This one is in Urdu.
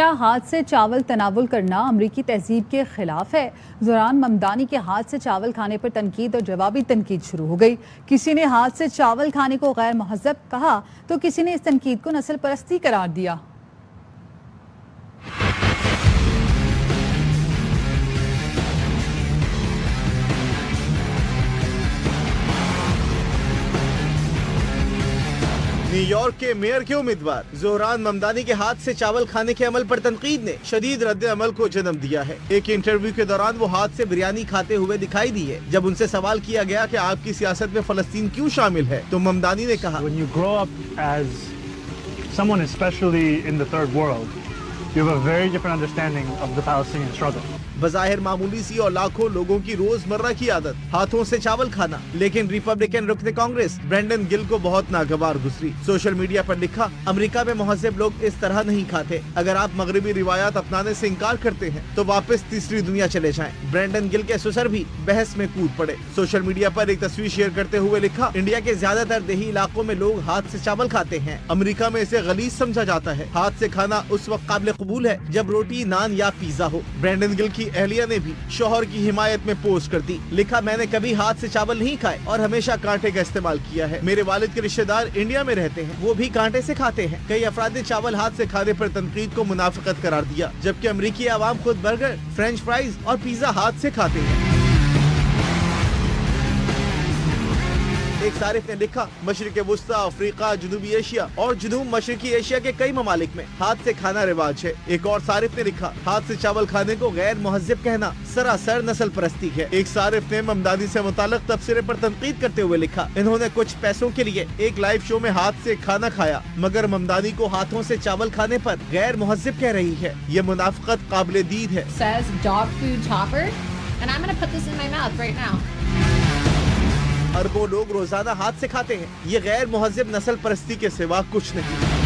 کیا ہاتھ سے چاول تناول کرنا امریکی تہذیب کے خلاف ہے؟ زہران ممدانی کے ہاتھ سے چاول کھانے پر تنقید اور جوابی تنقید شروع ہو گئی۔ کسی نے ہاتھ سے چاول کھانے کو غیر مہذب کہا تو کسی نے اس تنقید کو نسل پرستی قرار دیا۔ نیو یارک کے میئر کے امیدوار زہران ممدانی کے ہاتھ سے چاول کھانے کے عمل پر تنقید نے شدید رد عمل کو جنم دیا ہے۔ ایک انٹرویو کے دوران وہ ہاتھ سے بریانی کھاتے ہوئے دکھائی دی ہے۔ جب ان سے سوال کیا گیا کہ آپ کی سیاست میں فلسطین کیوں شامل ہے تو ممدانی نے کہا When you grow up as someone especially in the third world, you have a very different understanding of the Palestinian struggle. بظاہر معمولی سی اور لاکھوں لوگوں کی روزمرہ کی عادت ہاتھوں سے چاول کھانا، لیکن ریپبلکن رکن کانگریس برینڈن گل کو بہت ناگوار گزری۔ سوشل میڈیا پر لکھا، امریکہ میں مہذب لوگ اس طرح نہیں کھاتے۔ اگر آپ مغربی روایات اپنانے سے انکار کرتے ہیں تو واپس تیسری دنیا چلے جائیں۔ برینڈن گل کے سسر بھی بحث میں کود پڑے۔ سوشل میڈیا پر ایک تصویر شیئر کرتے ہوئے لکھا، انڈیا کے زیادہ تر دیہی علاقوں میں لوگ ہاتھ سے چاول کھاتے ہیں۔ امریکہ میں اسے غلیظ سمجھا جاتا ہے۔ ہاتھ سے کھانا اس وقت قابل قبول ہے جب روٹی، نان یا پیزا ہو۔ برینڈن گل کی اہلیہ نے بھی شوہر کی حمایت میں پوسٹ کر دی۔ لکھا، میں نے کبھی ہاتھ سے چاول نہیں کھائے اور ہمیشہ کانٹے کا استعمال کیا ہے۔ میرے والد کے رشتہ دار انڈیا میں رہتے ہیں، وہ بھی کانٹے سے کھاتے ہیں۔ کئی افراد نے چاول ہاتھ سے کھانے پر تنقید کو منافقت قرار دیا، جبکہ امریکی عوام خود برگر، فرینچ فرائز اور پیزا ہاتھ سے کھاتے ہیں۔ ایک صارف نے لکھا، مشرق وسطی، افریقہ، جنوبی ایشیا اور جنوب مشرقی ایشیا کے کئی ممالک میں ہاتھ سے کھانا رواج ہے۔ ایک اور صارف نے لکھا، ہاتھ سے چاول کھانے کو غیر مہذب کہنا سراسر نسل پرستی ہے۔ ایک صارف نے ممدانی سے متعلق تبصرے پر تنقید کرتے ہوئے لکھا، انہوں نے کچھ پیسوں کے لیے ایک لائیو شو میں ہاتھ سے کھانا کھایا مگر ممدانی کو ہاتھوں سے چاول کھانے پر غیر مہذب کہہ رہی ہے۔ یہ منافقت قابل دید ہے۔ اربوں لوگ روزانہ ہاتھ سے کھاتے ہیں۔ یہ غیر مہذب نسل پرستی کے سوا کچھ نہیں۔